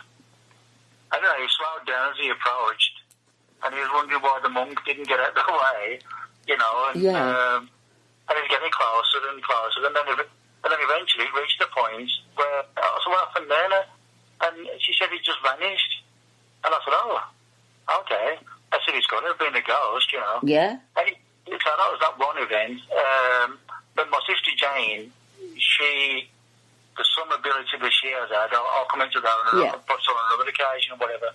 I don't know, he slowed down as he approached, and he was wondering why the monk didn't get out of the way, and he was getting closer and closer, and then eventually it reached the point where, so what happened there? And she said he just vanished. And I said, oh, okay. I said, it's got to have been a ghost, Yeah. And so that was that one event. But my sister Jane, there's some ability that she has had. I'll come into that on another occasion or whatever.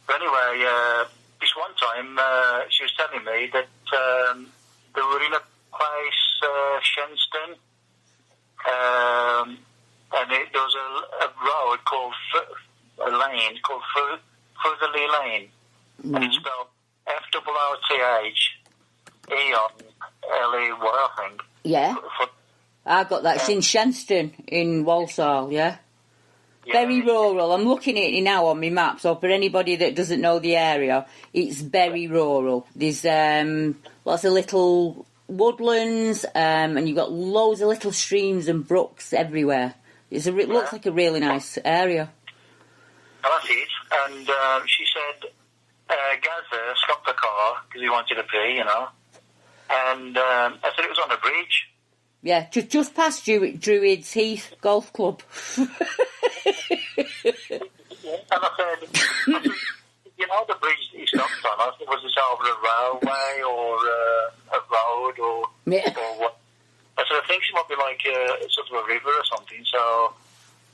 But anyway, this one time she was telling me that they were in a place, Shenston, and there was a road called a lane called Furtherly Lane, and it's spelled FOOTHELEY, I think. Yeah. I got that. It's in Shenston, in Walsall, yeah? Very rural. I'm looking at it now on my map, so for anybody that doesn't know the area, it's very rural. There's lots of little woodlands, and you've got loads of little streams and brooks everywhere. It looks like a really nice area. Well, that's it. And she said, Gaz stopped the car because he wanted to pee, and I said it was on a bridge. Yeah, just past Druids Heath Golf Club. And I said, the bridge that he stopped on, I said, was this over a railway or a road or what? I said, I think it might be like sort of a river or something, so,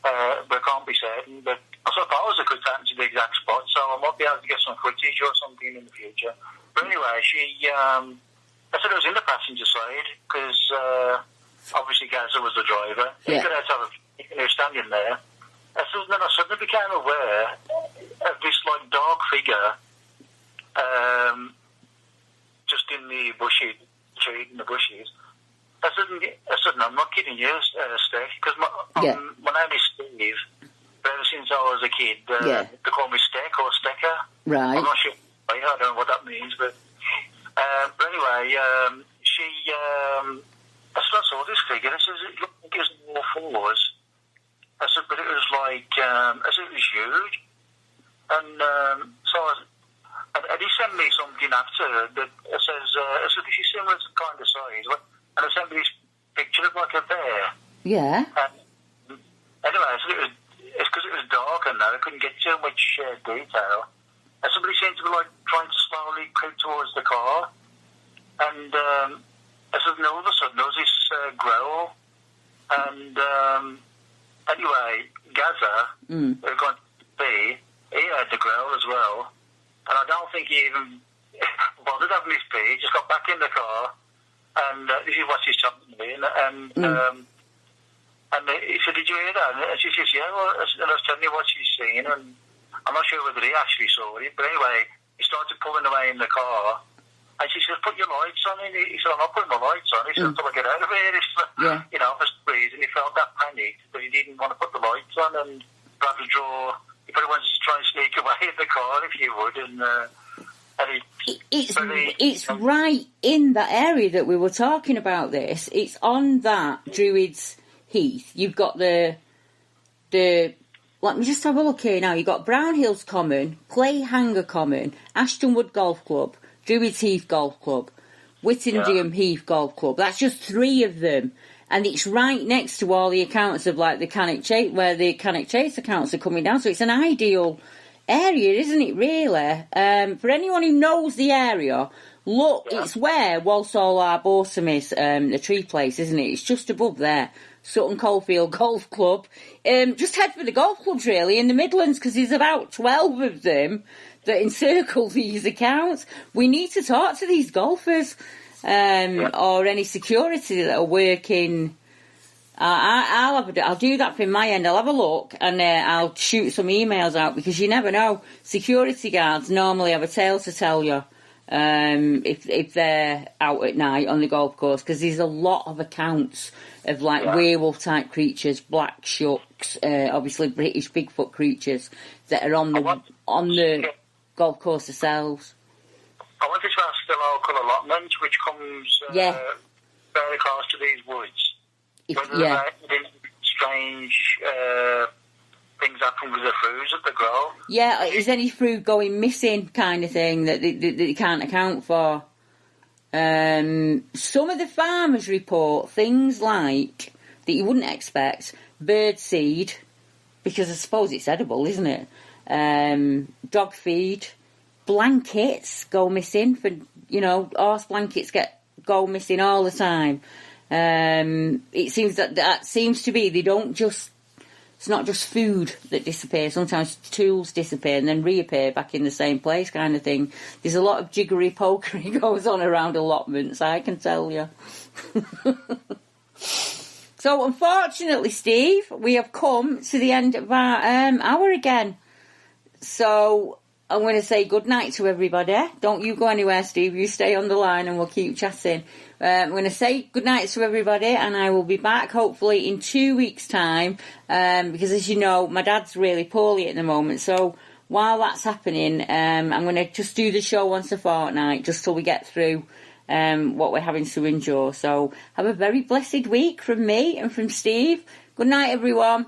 but I can't be certain. But I suppose I could take to the exact spot, so I might be able to get some footage or something in the future. But anyway, I said it was in the passenger side, because obviously Gaza was the driver. He could have he was standing there. Then I suddenly became aware of this like dark figure just in the bushes, in the bushes. I said, I'm not kidding you, Steph, because my name is Steve, but ever since I was a kid. They call me Steck or Stecker. Right. I'm not sure. I don't know what that means, but anyway, she. I saw this figure. I says it looked like it was more fours. I said, but it was like, I said it was huge, and so and he sent me something after that. I said, this is similar to kind of size, and I sent me this picture of like a bear. Yeah. And anyway, I said it's because it was dark and that I couldn't get too much detail. And somebody seemed to be like trying to slowly creep towards the car, and I said, and all of a sudden there was this growl, and anyway, Gaza, who got B, he heard the growl as well, and I don't think he even bothered having his pee. He just got back in the car, and this is what she's talking to me, and he said, did you hear that? And she says, yeah, well, and I was telling you what she's seen, and I'm not sure whether he actually saw it, but anyway, he started pulling away in the car, and she said, put your lights on. And he said, I'm not putting my lights on. He said, until I get out of here. You know, for some reason, he felt that panic, but he didn't want to put the lights on, and probably he probably wanted to try and sneak away in the car, if you would, It's right in that area that we were talking about this. It's on that Druids Heath. You've got the let me just have a look here now. You've got Brown Hills Common, Clayhanger Common, Ashtonwood Golf Club, Druids Heath Golf Club, Whittingham Heath Golf Club. That's just 3 of them. And it's right next to all the accounts of like the Cannock Chase, where the Cannock Chase accounts are coming down. So it's an ideal area, isn't it, really? For anyone who knows the area, look, it's where Walsall Arboretum is, the tree place, isn't it? It's just above there. Sutton Coldfield Golf Club. Just head for the golf clubs, really, in the Midlands, because there's about 12 of them that encircle these accounts. We need to talk to these golfers, or any security that are working. I'll do that from my end. I'll have a look and I'll shoot some emails out, because you never know. Security guards normally have a tale to tell you if they're out at night on the golf course, because there's a lot of accounts of like werewolf type creatures, black shucks, obviously British Bigfoot creatures that are on the golf course themselves. I wanted to ask the local allotment, which comes very close to these woods. Whether there are any strange things happen with the fruits that they grow. Yeah, is any fruit going missing kind of thing that they can't account for? Some of the farmers report things like, that you wouldn't expect, birdseed, because I suppose it's edible, isn't it? Dog feed, blankets go missing, for, horse blankets go missing all the time. It seems that seems to be, they don't just, it's not just food that disappears, sometimes tools disappear and then reappear back in the same place kind of thing. There's a lot of jiggery-pokery goes on around allotments, I can tell you. So unfortunately, Steve, we have come to the end of our hour again. So I'm going to say good night to everybody. Don't you go anywhere, Steve. You stay on the line and we'll keep chatting. I'm going to say good night to everybody, and I will be back hopefully in 2 weeks' time, because as you know, my dad's really poorly at the moment. So while that's happening, I'm going to just do the show once a fortnight, just till we get through what we're having to endure. So have a very blessed week from me and from Steve. Good night, everyone.